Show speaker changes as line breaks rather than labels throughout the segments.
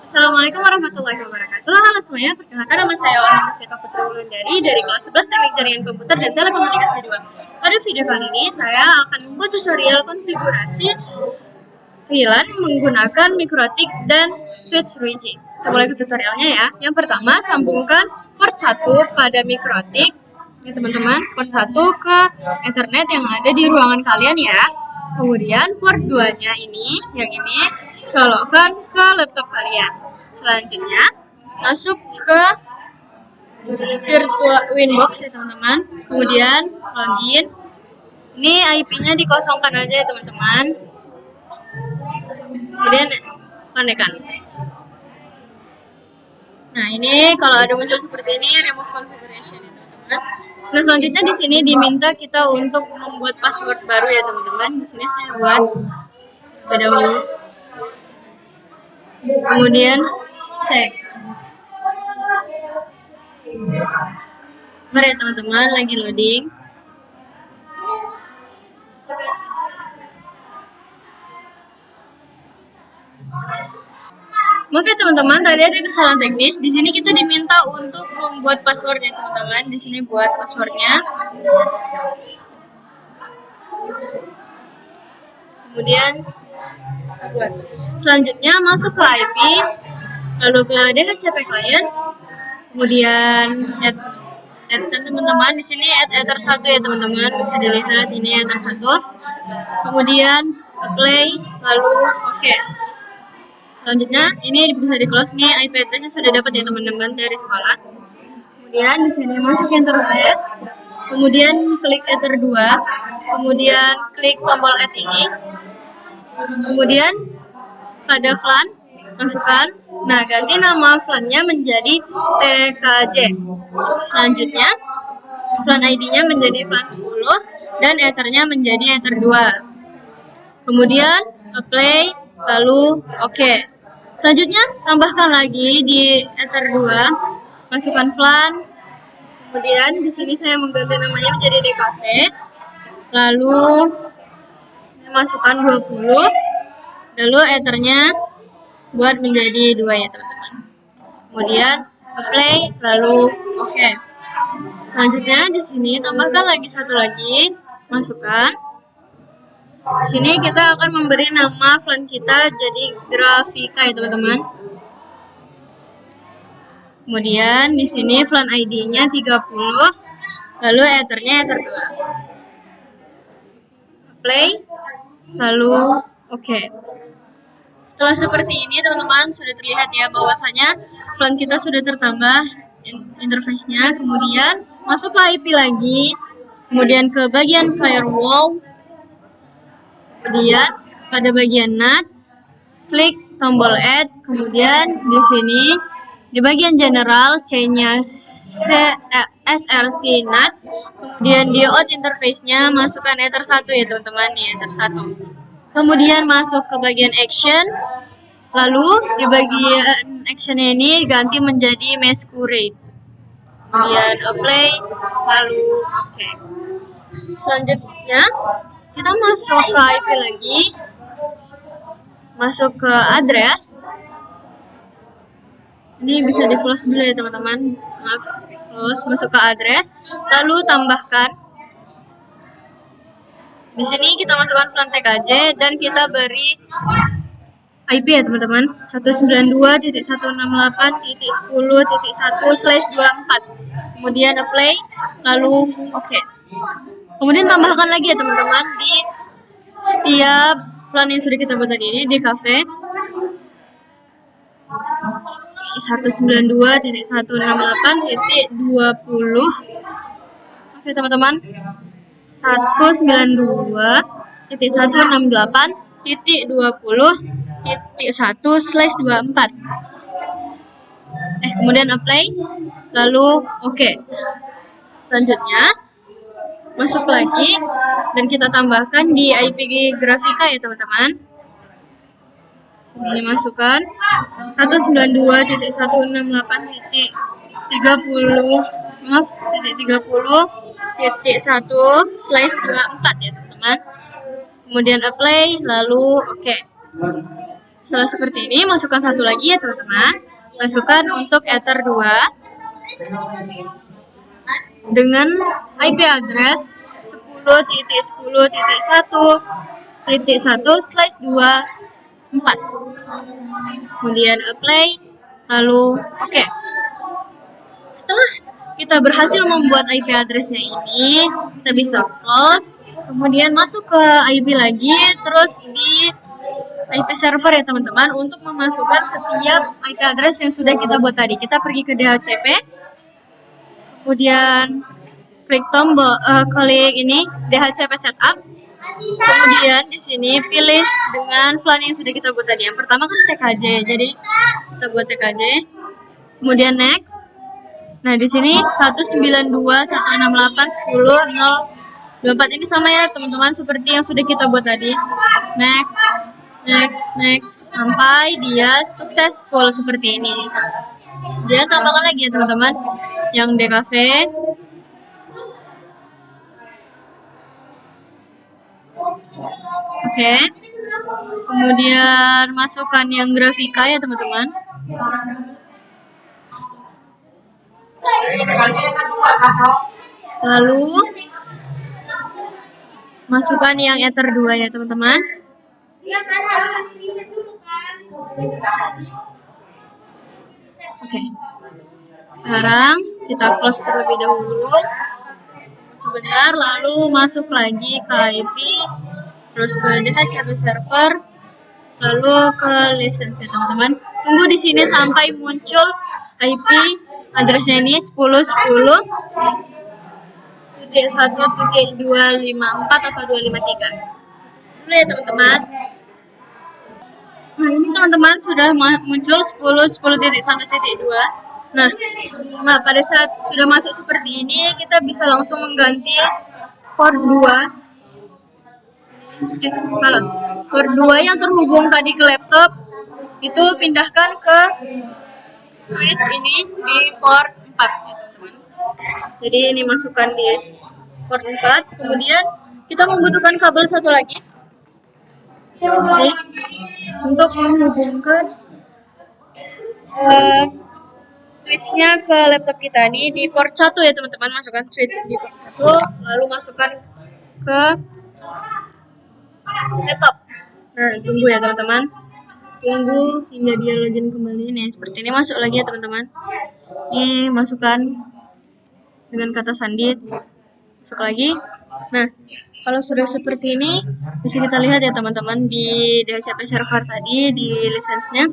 Assalamualaikum warahmatullahi wabarakatuh. Halo semuanya, perkenalkan nama saya Ona Masita Putri Wulandari dari kelas 11 Teknik Jaringan Komputer dan Telekomunikasi 2. Pada video kali ini saya akan membuat tutorial konfigurasi VLAN menggunakan MikroTik dan switch switching. Kita mulai ke tutorialnya ya. Yang pertama, sambungkan port 1 pada MikroTik ya teman-teman, port 1 ke Ethernet yang ada di ruangan kalian ya. Kemudian port 2-nya yang ini colokkan ke laptop kalian. Selanjutnya masuk ke virtual Winbox ya teman-teman. Kemudian login. Ini IP-nya dikosongkan aja ya teman-teman. Kemudian konekkan. Nah, ini kalau ada muncul seperti ini, remove configuration ya teman-teman. Nah, selanjutnya di sini diminta kita untuk membuat password baru ya teman-teman. Di sini saya buat pada dahulu. Kemudian cek. Mari ya teman-teman, lagi loading. Oke teman-teman, tadi ada kesalahan teknis. Di sini kita diminta untuk membuat passwordnya teman-teman. Di sini buat passwordnya. Kemudian buat. Selanjutnya masuk ke IP, lalu ke DHCP client. Kemudian add teman-teman. Di sini add ether 1 ya teman-teman. Bisa dilihat ini ether 1. Kemudian apply, lalu oke. Selanjutnya ini bisa di close nih, IP address-nya sudah dapat ya teman-teman dari sekolah. Kemudian di sini masuk interface, kemudian klik ether 2, kemudian klik tombol add ini. Kemudian pada VLAN masukkan, nah ganti nama VLAN-nya menjadi TKJ. Selanjutnya VLAN ID-nya menjadi VLAN 10 dan ethernya menjadi ether 2. Kemudian apply, lalu oke. Selanjutnya tambahkan lagi di ether 2, masukkan VLAN. Kemudian di sini saya mengganti namanya menjadi DKV. Lalu masukkan 20. Lalu ethernya buat menjadi 2 ya teman-teman. Kemudian apply, lalu oke. Selanjutnya di sini tambahkan lagi satu lagi, masukkan. Di sini kita akan memberi nama VLAN kita jadi Grafika ya teman-teman. Kemudian di sini VLAN ID-nya 30, lalu ethernya ether 2. Play, lalu oke. Setelah seperti ini teman-teman, sudah terlihat ya bahwasanya VLAN kita sudah tertambah interface-nya. Kemudian masuk ke IP lagi, kemudian ke bagian firewall. Kemudian pada bagian NAT, klik tombol add. Kemudian di sini di bagian general C-nya SRC NAT. Kemudian di out interface-nya masukkan ether 1 ya teman-teman, nih ether 1. Kemudian masuk ke bagian action. Lalu di bagian action-nya ini ganti menjadi masquerade. Kemudian apply, lalu oke. Selanjutnya kita masuk ke IP lagi, masuk ke address. Ini bisa di close dulu ya teman-teman, maaf, close. Masuk ke address, lalu tambahkan. Di sini kita masukkan VLAN TKJ dan kita beri IP ya teman-teman, 192.168.10.1/24. Kemudian apply, lalu oke. Kemudian tambahkan lagi ya teman-teman di setiap VLAN yang sudah kita buat tadi ini di cafe 192.168.20. Oke teman-teman, 192.168.20.1/24. Kemudian apply, lalu oke. Selanjutnya masuk lagi dan kita tambahkan di IP Grafika ya teman-teman. Sini masukkan 192.168.30.1/24 ya teman-teman. Kemudian apply, lalu oke. Setelah seperti ini, masukkan satu lagi ya teman-teman. Masukkan untuk Ether 2 dengan IP address 10.10.1.1/24. Kemudian apply, lalu oke. Setelah kita berhasil membuat IP addressnya ini, kita bisa close, kemudian masuk ke IP lagi, terus di IP server ya teman-teman, untuk memasukkan setiap IP address yang sudah kita buat tadi. Kita pergi ke DHCP, kemudian klik tombol, klik ini DHCP setup, kemudian di sini pilih dengan VLAN yang sudah kita buat tadi. Yang pertama kan TKJ, jadi kita buat TKJ, kemudian next. Nah, di sini 192.168.10.024 ini sama ya teman-teman, seperti yang sudah kita buat tadi. Next, next sampai dia successful seperti ini. Dia tambahkan lagi ya teman-teman yang DKV. Oke. Kemudian masukkan yang grafika ya teman-teman. Lalu masukkan yang Ether 2 ya teman-teman. Oke. Sekarang kita close terlebih dahulu. Sebentar, lalu masuk lagi ke IP, terus ke DHCP server, lalu ke license ya teman-teman. Tunggu di sini sampai muncul IP addressnya ini 10.10.1.254 atau 253 dulu ya teman-teman. Nah, ini teman-teman sudah muncul 10.10.1.2. Nah, pada saat sudah masuk seperti ini, kita bisa langsung mengganti port 2. Port 2 yang terhubung tadi ke laptop itu pindahkan ke switch ini di port 4 ya teman-teman. Jadi ini masukkan di port 4, kemudian kita membutuhkan kabel satu lagi untuk menghubungkan switchnya ke laptop kita ini di port 1 ya teman-teman. Masukkan switch di port 1, lalu masukkan ke laptop. Nah, tunggu ya teman-teman, tunggu hingga dia login kembali. Nih seperti ini, masuk lagi ya teman-teman. Ini masukkan dengan kata sandi, masuk lagi. Nah, kalau sudah seperti ini, bisa kita lihat ya teman-teman di DHCP server tadi di lisensinya.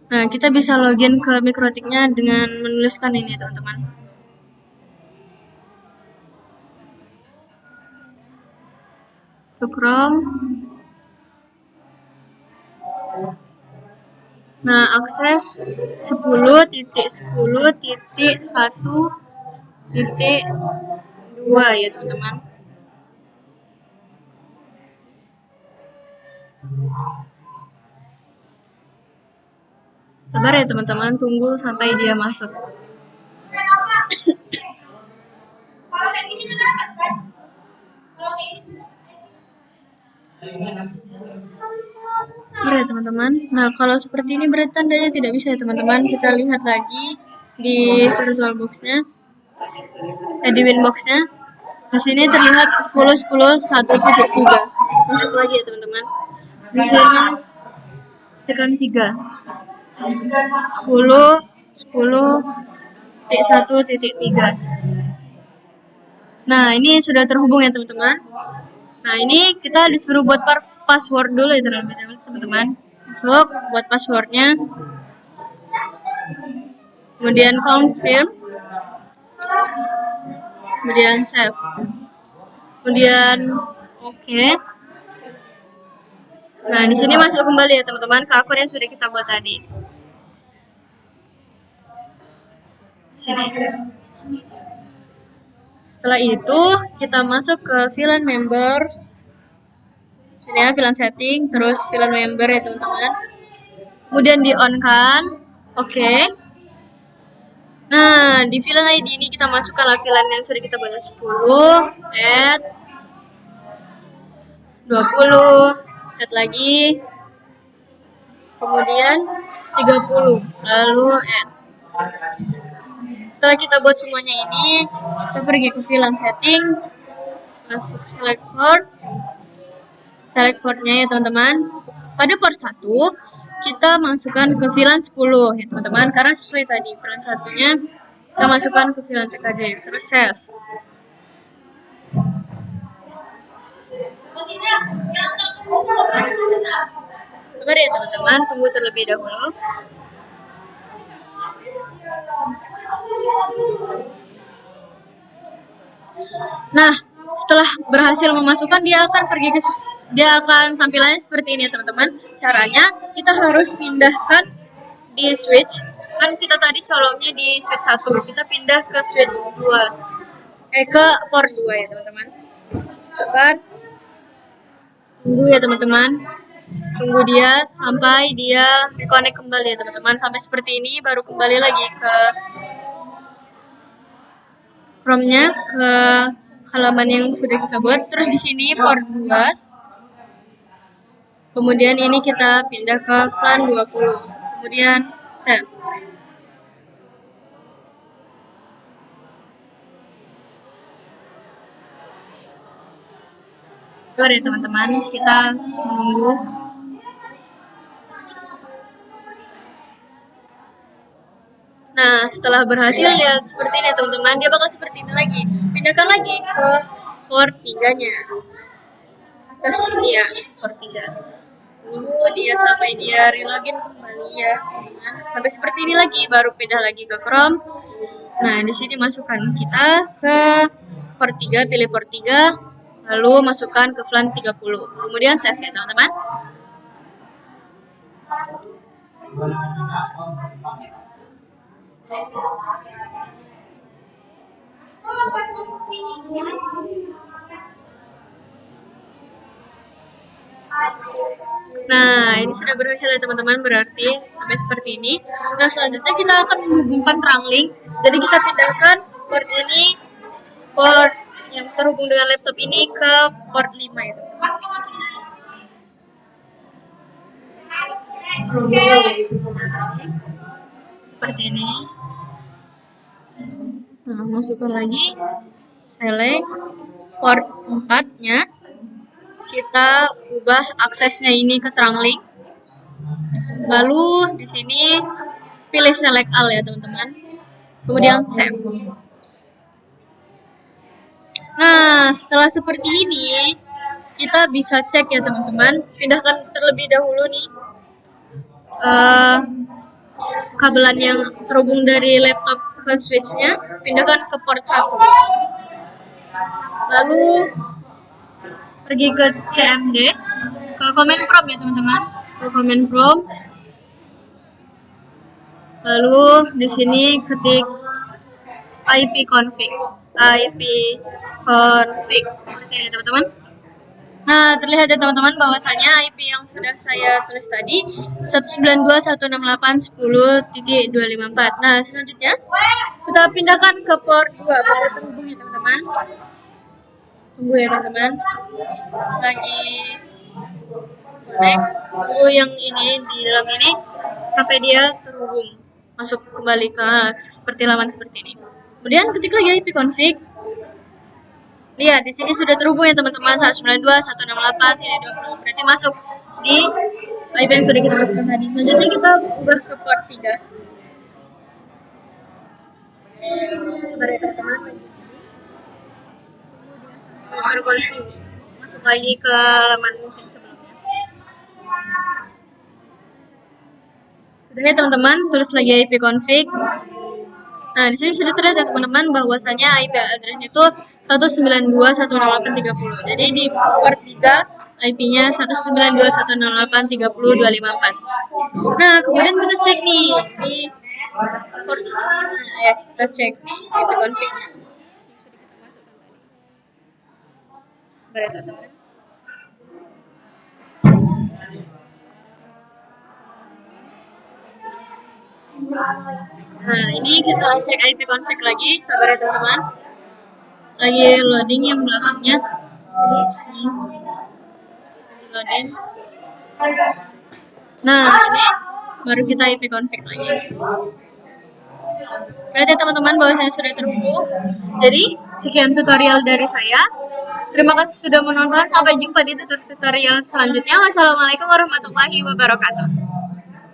Nah, kita bisa login ke Mikrotiknya dengan menuliskan ini teman-teman. Chrome. Nah, akses 10.10.1.2 ya teman-teman. Sabar ya teman-teman, tunggu sampai dia masuk. Ya teman-teman. Nah, kalau seperti ini berarti tandanya tidak bisa ya teman-teman. Kita lihat lagi di VirtualBox-nya, di Winbox-nya. Di sini terlihat 10.10.1.3. Masuk lagi ya teman-teman. Di sini tekan 3. 10.10.1.3. Nah, ini sudah terhubung ya teman-teman. Nah, ini kita disuruh buat password dulu ya teman-teman. Masuk, buat passwordnya. Kemudian confirm. Kemudian save. Kemudian oke. Nah, di sini masuk kembali ya teman-teman ke akun yang sudah kita buat tadi. Sini. Setelah itu, kita masuk ke VLAN member. Sini ya, VLAN setting, terus VLAN member ya teman-teman. Kemudian di-on-kan. Oke. Nah, di VLAN ID ini kita masukkan VLAN yang sudah kita buat 10, add 20, add lagi. kemudian 30, lalu add. Setelah kita buat semuanya ini, kita pergi ke VLAN setting, masuk select portnya ya teman-teman. Pada port 1 kita masukkan ke VLAN 10 ya teman-teman, karena sesuai tadi VLAN satunya kita masukkan ke VLAN TKJ, terus save. Sabar ya teman-teman, tunggu terlebih dahulu. Nah, setelah berhasil memasukkan, dia akan tampilannya seperti ini ya teman-teman. Caranya kita harus pindahkan di switch. Kan kita tadi coloknya di switch 1, kita pindah ke switch 2. Ke port 2 ya teman-teman. Masukkan. Tunggu ya teman-teman. Tunggu dia sampai dia reconnect kembali ya teman-teman. Sampai seperti ini baru kembali lagi ke Chrome-nya, ke halaman yang sudah kita buat. Terus di sini port 2. Kemudian ini kita pindah ke VLAN 20. Kemudian save. Oke ya teman-teman, kita menunggu. Nah, setelah berhasil lihat seperti ini teman-teman, dia bakal seperti ini lagi. Pindahkan lagi ke port 3-nya. Terus ya, port 3. Tunggu dia sampai dia relogin kembali ya teman-teman. Sampai seperti ini lagi, baru pindah lagi ke Chrome. Nah, di sini masukkan kita ke port 3, pilih port 3, lalu masukkan ke VLAN 30. Kemudian save ya teman-teman. Nah, ini sudah berhasil ya teman-teman, berarti sampai seperti ini. Nah, selanjutnya kita akan menghubungkan Translink. Jadi kita pindahkan port ini, port yang terhubung dengan laptop ini ke port 5 ya. Seperti ini. Nah, masukkan lagi, select port 4-nya. Kita ubah aksesnya ini ke Translink. Lalu di sini pilih select all ya teman-teman. Kemudian save. Nah, setelah seperti ini kita bisa cek ya teman-teman. Pindahkan terlebih dahulu nih kabelan yang terhubung dari laptop ke switch-nya, pindahkan ke port 1. Lalu pergi ke CMD, ke command prompt ya teman-teman, ke command prompt. Lalu di sini ketik ipconfig seperti ini teman-teman. Nah, terlihat ya teman-teman bahwasanya IP yang sudah saya tulis tadi 192.168.10.254. Nah, selanjutnya kita pindahkan ke port 2 pada terhubung ya teman-teman. Tunggu ya teman-teman. Lagi connect. Tunggu yang ini di dalam ini sampai dia terhubung. Masuk kembali ke seperti laman seperti ini. Kemudian ketik lagi ipconfig. Lihat, di sini sudah terhubung ya teman-teman, 192.168.20. Berarti masuk di IP yang sudah kita masukkan tadi. Selanjutnya kita ubah ke port 3. Sebentar teman-teman. Masuk lagi ke laman mungkin sebelumnya. Sudah ya teman-teman, tulis lagi ipconfig. Nah, di sini sudah terlihat ya teman-teman bahwasanya IP address itu 192.168.30. Jadi di port 3 IP-nya 192.168.30.254. Nah, kemudian kita cek nih di port kita cek nih IP config-nya. Sudah kita masukkan tadi. Teman-teman. Nah, ini kita cek IP config lagi, sabar ya teman-teman. Lagi loading yang belakangnya. Loading. Nah, ini baru kita IP config lagi. Lihat ya teman-teman bahwasanya sudah terhubung. Jadi, sekian tutorial dari saya. Terima kasih sudah menonton. Sampai jumpa di tutorial selanjutnya. Wassalamualaikum warahmatullahi wabarakatuh.